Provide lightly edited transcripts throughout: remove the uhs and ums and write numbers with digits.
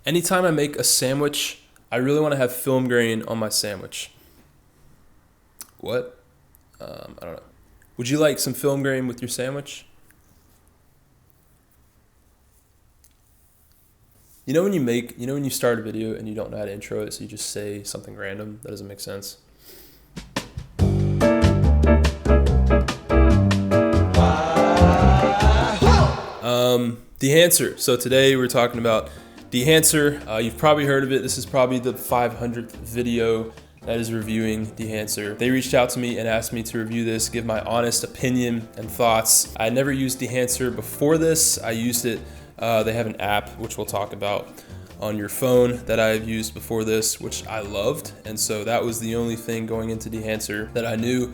Anytime I make a sandwich, I really want to have film grain on my sandwich. What? I don't know. Would you like some film grain with your sandwich? You know when you start a video and you don't know how to intro it, so you just say something random that doesn't make sense? Dehancer. So today we're talking about Dehancer. You've probably heard of it. This is probably the 500th video that is reviewing Dehancer. They reached out to me and asked me to review this, give my honest opinion and thoughts. I never used Dehancer before this. I used it. They have an app, which we'll talk about, on your phone that I've used before this, which I loved. And so that was the only thing going into Dehancer that I knew.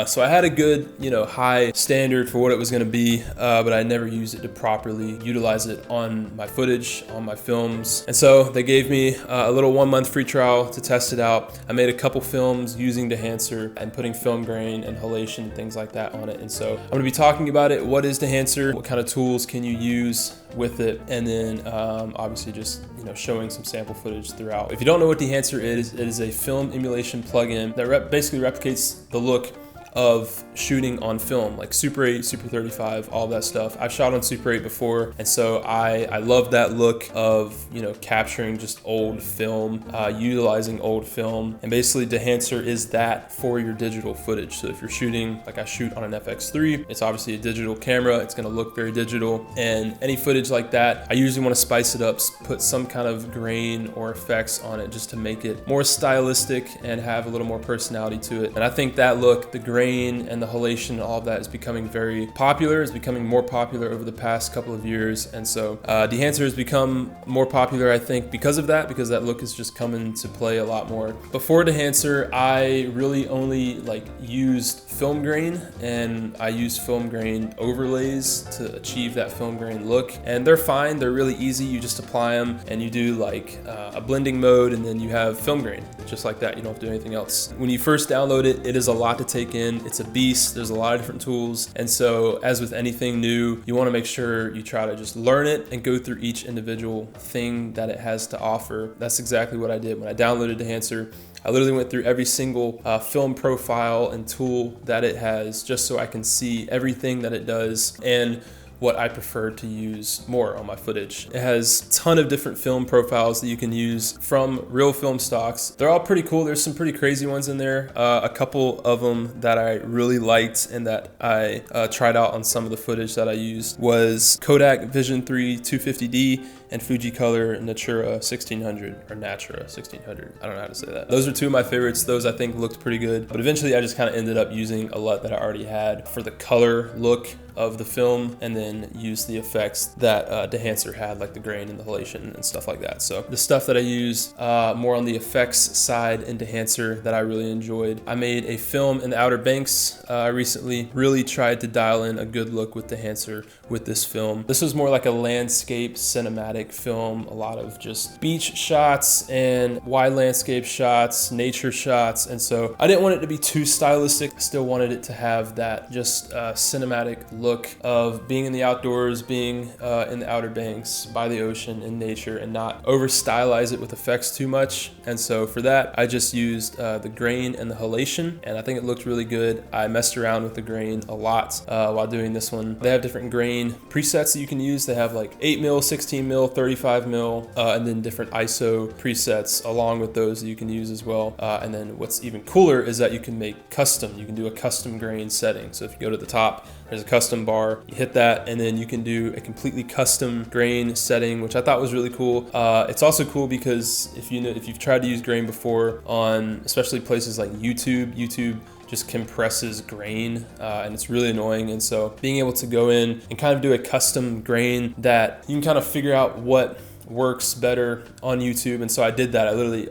So I had a good, high standard for what it was going to be, but I never used it to properly utilize it on my footage, on my films. And so they gave me a little 1-month free trial to test it out. I made a couple films using Dehancer and putting film grain and halation and things like that on it. And so I'm going to be talking about it. What is Dehancer? What kind of tools can you use with it? And then obviously just showing some sample footage throughout. If you don't know what Dehancer is, it is a film emulation plugin that basically replicates the look of shooting on film, like Super 8, Super 35, all that stuff. I've shot on Super 8 before, and so I love that look of capturing just old film, utilizing old film, and basically Dehancer is that for your digital footage. So if you're shooting, like I shoot on an FX3, it's obviously a digital camera, it's gonna look very digital, and any footage like that, I usually wanna spice it up, put some kind of grain or effects on it just to make it more stylistic and have a little more personality to it. And I think that look, the grain and the halation, all of that is becoming very popular. It's becoming more popular over the past couple of years, and so Dehancer has become more popular, I think, because of that, because that look is just coming to play a lot more. Before Dehancer, I really only used film grain, and I used film grain overlays to achieve that film grain look, and they're fine. They're really easy. You just apply them, and you do a blending mode, and then you have film grain, just like that. You don't have to do anything else. When you first download it, it is a lot to take in. It's a beast. There's a lot of different tools. And so as with anything new, you want to make sure you try to just learn it and go through each individual thing that it has to offer. That's exactly what I did. When I downloaded Dehancer, I literally went through every single film profile and tool that it has, just so I can see everything that it does and what I prefer to use more on my footage. It has a ton of different film profiles that you can use from real film stocks. They're all pretty cool. There's some pretty crazy ones in there. A couple of them that I really liked and that I tried out on some of the footage that I used was Kodak Vision 3 250D and Fujicolor Natura 1600, or Natura 1600. I don't know how to say that. Those are two of my favorites. Those I think looked pretty good, but eventually I just kind of ended up using a lot that I already had for the color look of the film, and then use the effects that Dehancer had, like the grain and the halation and stuff like that. So the stuff that I used more on the effects side in Dehancer that I really enjoyed. I made a film in the Outer Banks recently. Really tried to dial in a good look with Dehancer with this film. This was more like a landscape cinematic film, a lot of just beach shots and wide landscape shots, nature shots, and so I didn't want it to be too stylistic. Still wanted it to have that just cinematic look of being in the outdoors, being in the Outer Banks by the ocean in nature, and not over stylize it with effects too much. And so for that, I just used the grain and the halation, and I think it looked really good. I messed around with the grain a lot while doing this one. They have different grain presets that you can use. They have like 8 mil, 16 mil, 35 mil, and then different ISO presets along with those that you can use as well. And then what's even cooler is that you can make custom. You can do a custom grain setting. So if you go to the top, there's a custom bar, you hit that, and then you can do a completely custom grain setting, which I thought was really cool. It's also cool because if you've tried to use grain before on especially places like YouTube just compresses grain, and it's really annoying. And so being able to go in and kind of do a custom grain that you can kind of figure out what works better on YouTube. And so I did that. I literally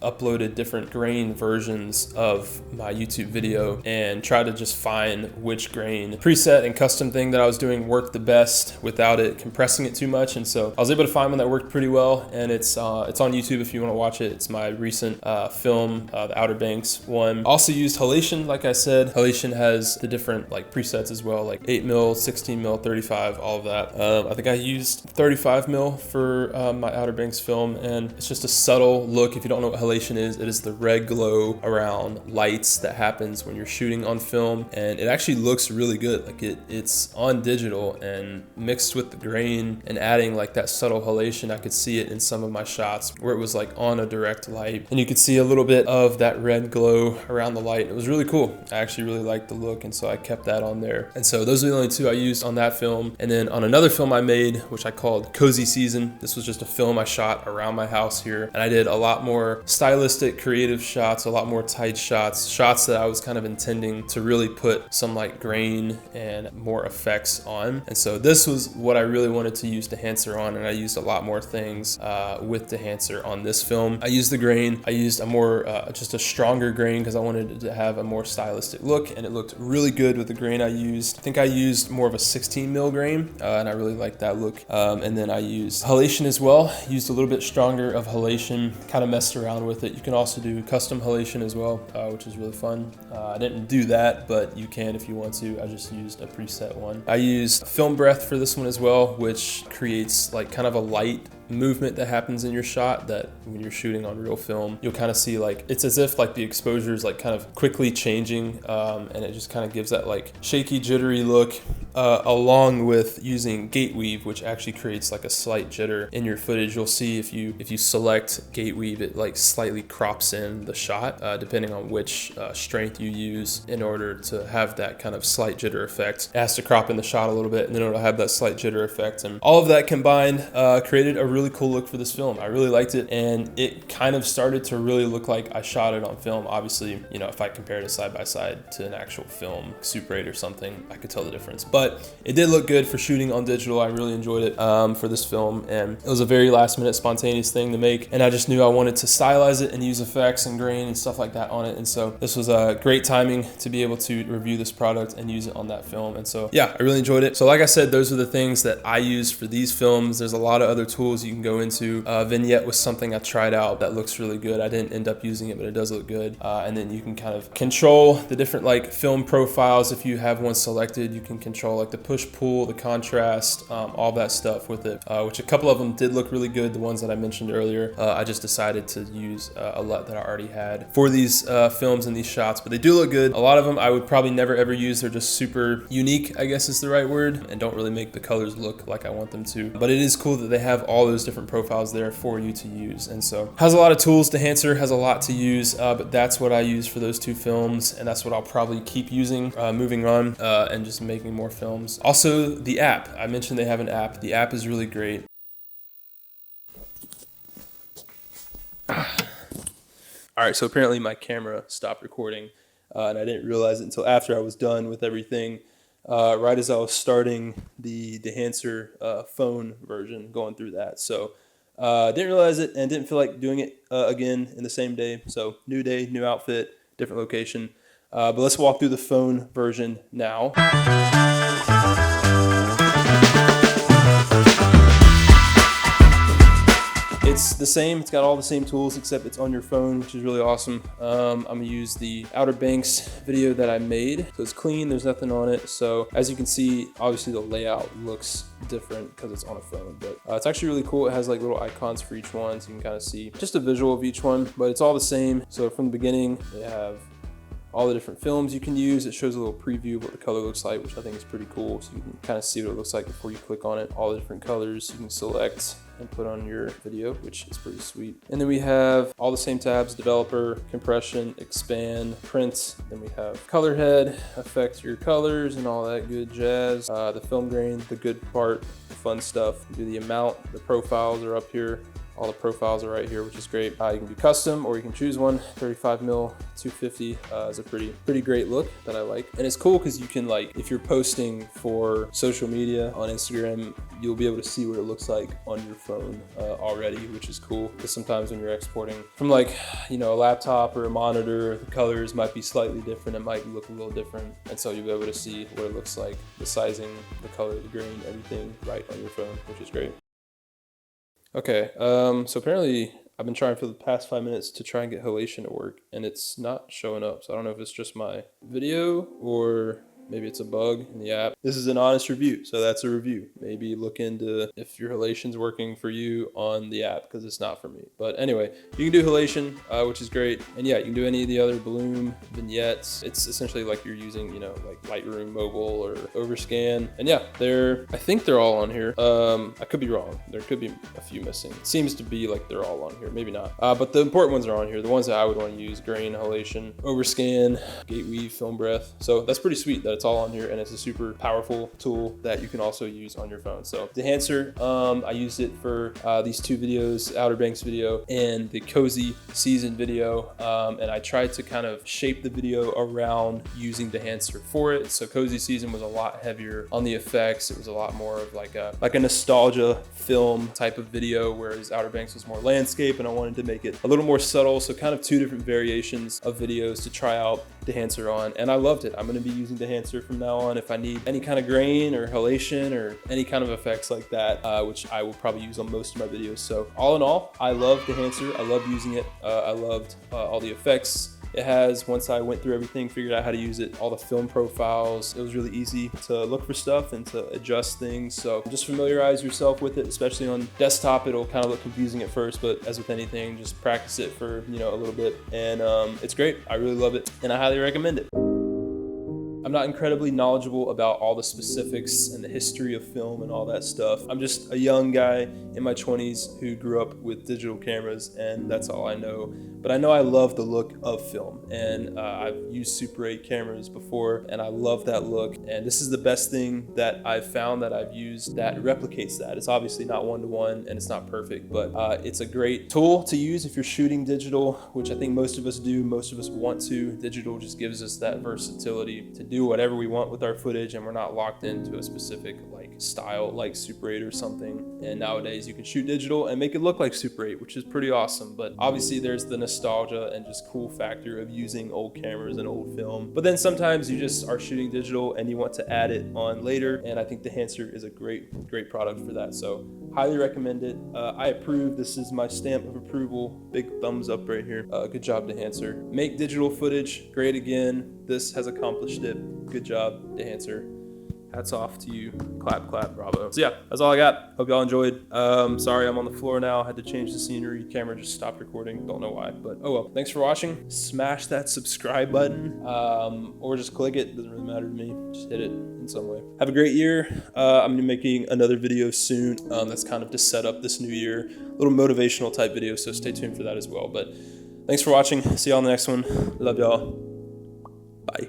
uploaded different grain versions of my YouTube video and tried to just find which grain preset and custom thing that I was doing worked the best without it compressing it too much. And so I was able to find one that worked pretty well, and it's on YouTube if you want to watch it. It's my recent film, the Outer Banks one. Also used halation, like I said. Halation has the different like presets as well, like 8 mil, 16 mil, 35, all of that. I think I used 35 mil for my Outer Banks film, and it's just a subtle look. If you don't know what halation is, it is the red glow around lights that happens when you're shooting on film, and it actually looks really good. Like it's on digital, and mixed with the grain and adding like that subtle halation, I could see it in some of my shots where it was like on a direct light, and you could see a little bit of that red glow around the light. It was really cool. I actually really liked the look, and so I kept that on there. And so those are the only two I used on that film. And then on another film I made, which I called Cozy Season, this was just a film I shot around my house here, and I did a lot more stylistic, creative shots, a lot more tight shots that I was kind of intending to really put some like grain and more effects on. And so this was what I really wanted to use Dehancer on, and I used a lot more things with Dehancer on this film. I used the grain. I used a more, just a stronger grain because I wanted it to have a more stylistic look, and it looked really good with the grain I used. I think I used more of a 16 mil grain, and I really liked that look. And then I used halation as well. Used a little bit stronger of halation, kind of messed around with it. You can also do custom halation as well, which is really fun. I didn't do that, but you can if you want to. I just used a preset one. I used film breath for this one as well, which creates like kind of a light movement that happens in your shot that when you're shooting on real film, you'll kind of see like, it's as if like the exposure is like kind of quickly changing, and it just kind of gives that like shaky, jittery look, along with using gate weave, which actually creates like a slight jitter in your footage. You'll see if you select gate weave, it like slightly crops in the shot, depending on which strength you use in order to have that kind of slight jitter effect. It has to crop in the shot a little bit, and then it'll have that slight jitter effect. And all of that combined created a really cool look for this film. I really liked it, and it kind of started to really look like I shot it on film. Obviously, you know, if I compared it side by side to an actual film, Super 8 or something, I could tell the difference. But it did look good for shooting on digital. I really enjoyed it for this film, and it was a very last minute spontaneous thing to make, and I just knew I wanted to stylize it and use effects and grain and stuff like that on it. And so this was a great timing to be able to review this product and use it on that film. And so yeah, I really enjoyed it. So like I said, those are the things that I used for these films. There's a lot of other tools you can go into. Vignette was something I tried out that looks really good. I didn't end up using it, but it does look good. And then you can kind of control the different like film profiles. If you have one selected, you can control like the push pull, the contrast, all that stuff with it, which a couple of them did look really good. The ones that I mentioned earlier, I just decided to use a lot that I already had for these films and these shots, but they do look good. A lot of them I would probably never ever use. They're just super unique, I guess is the right word, and don't really make the colors look like I want them to. But it is cool that they have all those different profiles there for you to use. And so has a lot of tools. Dehancer has a lot to use, but that's what I use for those two films, and that's what I'll probably keep using moving on, and just making more films. Also, the app. I mentioned they have an app. The app is really great. All right, so apparently my camera stopped recording, and I didn't realize it until after I was done with everything, right as I was starting the Dehancer phone version, going through that. So didn't realize it and didn't feel like doing it again in the same day. So new day, new outfit, different location. But let's walk through the phone version now. It's the same. It's got all the same tools, except it's on your phone, which is really awesome. I'm gonna use the Outer Banks video that I made. So it's clean, there's nothing on it. So as you can see, obviously the layout looks different because it's on a phone, but it's actually really cool. It has like little icons for each one, so you can kind of see just a visual of each one, but it's all the same. So from the beginning, they have all the different films you can use. It shows a little preview of what the color looks like, which I think is pretty cool. So you can kind of see what it looks like before you click on it. All the different colors you can select and put on your video, which is pretty sweet. And then we have all the same tabs: developer, compression, expand, print. Then we have color head, affect your colors and all that good jazz. The film grain, the good part, the fun stuff. You do the amount, the profiles are up here. All the profiles are right here, which is great. You can do custom or you can choose one. 35 mil 250 is a pretty great look that I like. And it's cool because you can, like, if you're posting for social media on Instagram, you'll be able to see what it looks like on your phone already, which is cool. Because sometimes when you're exporting from, like, you know, a laptop or a monitor, the colors might be slightly different. It might look a little different. And so you'll be able to see what it looks like, the sizing, the color, the grain, everything right on your phone, which is great. Okay, so apparently I've been trying for the past 5 minutes to try and get halation to work, and it's not showing up. So I don't know if it's just my video or maybe it's a bug in the app. This is an honest review, so that's a review. Maybe look into if your halation's working for you on the app, because it's not for me. But anyway, you can do halation, which is great. And yeah, you can do any of the other bloom vignettes. It's essentially like you're using, you know, like Lightroom Mobile or Overscan. And yeah, I think they're all on here. I could be wrong. There could be a few missing. It seems to be like they're all on here. Maybe not. But the important ones are on here. The ones that I would want to use: grain, halation, Overscan, gate weave, film breath. So that's pretty sweet that it's all on here, and it's a super powerful tool that you can also use on your phone. So Dehancer, I used it for these two videos, Outer Banks video and the Cozy Season video, and I tried to kind of shape the video around using Dehancer for it. So Cozy Season was a lot heavier on the effects. It was a lot more of like a nostalgia film type of video, whereas Outer Banks was more landscape, and I wanted to make it a little more subtle. So kind of two different variations of videos to try out Dehancer on, and I loved it. I'm going to be using Dehancer from now on if I need any kind of grain or halation or any kind of effects like that, which I will probably use on most of my videos. So all in all, I love Dehancer. I love using it. I loved all the effects it has. Once I went through everything, figured out how to use it, all the film profiles, it was really easy to look for stuff and to adjust things. So just familiarize yourself with it, especially on desktop. It'll kind of look confusing at first, but as with anything, just practice it for, you know, a little bit, and it's great. I really love it, and I highly recommend it. I'm not incredibly knowledgeable about all the specifics and the history of film and all that stuff. I'm just a young guy in my 20s who grew up with digital cameras, and that's all I know. But I know I love the look of film, and I've used Super 8 cameras before, and I love that look. And this is the best thing that I've found that I've used that replicates that. It's obviously not one-to-one, and it's not perfect, but it's a great tool to use if you're shooting digital, which I think most of us do. Most of us want to. Digital just gives us that versatility to do whatever we want with our footage, and we're not locked into a specific like style like Super 8 or something. And nowadays you can shoot digital and make it look like Super 8, which is pretty awesome. But obviously there's the nostalgia and just cool factor of using old cameras and old film. But then sometimes you just are shooting digital and you want to add it on later, and I think Dehancer is a great product for that. So highly recommend it. I approve. This is my stamp of approval. Big thumbs up right here. Good job, Dehancer. Make digital footage great again. This has accomplished it. Good job, Dehancer. Hats off to you. Clap, clap, bravo. So yeah, that's all I got. Hope y'all enjoyed. Sorry I'm on the floor now. I had to change the scenery. Camera just stopped recording. Don't know why, but oh well. Thanks for watching. Smash that subscribe button, or just click it. Doesn't really matter to me. Just hit it in some way. Have a great year. I'm gonna be making another video soon. That's kind of to set up this new year. A little motivational type video, so stay tuned for that as well. But thanks for watching. See y'all in the next one. Love y'all. Bye.